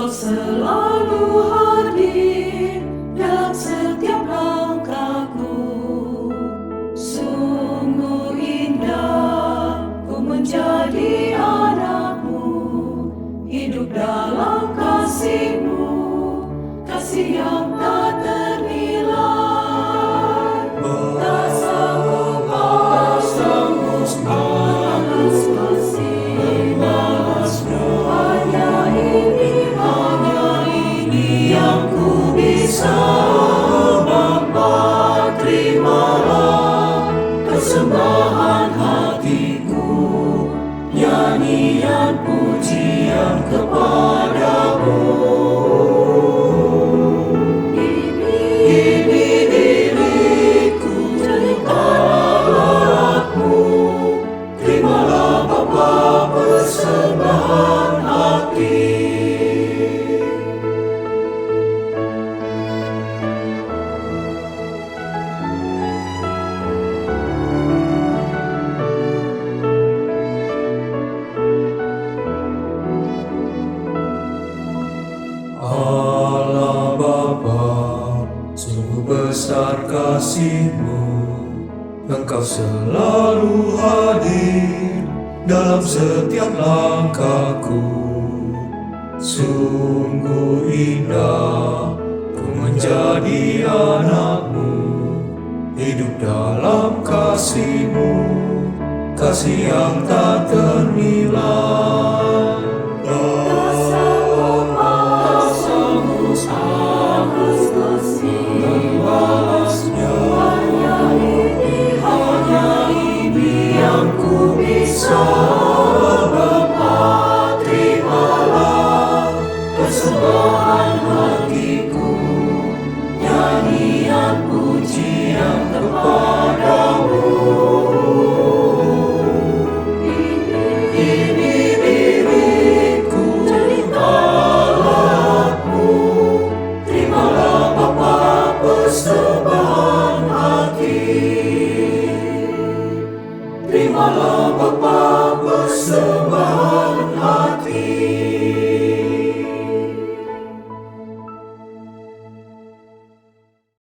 Engkau selalu hadir dalam setiap langkahku. Sungguh indah ku menjadi anakmu, hidup dalam kasih-Mu, kasih yang tak ternilai. Tak sanggup menebus kasih, hanya ini yang ku bisa. Bapa, terimalah persembahan hatiku, nyanyian pujian kepadamu. Ini diriku, jadikanlah alatmu. Terimalah Bapa persembahan hati. Allah Bapa, sungguh besar kasih-Mu, Engkau selalu hadir dalam setiap langkahku. Sungguh indah ku menjadi anak-Mu, hidup dalam kasih-Mu, kasih yang tak ternilai. Bapa, terimalah persembahan hatiku, nyanyian pujian kepadamu. Ini diriku, jadikanlah alatmu. Terimalah Bapa persembahan hati. Terimalah Bapa persembahan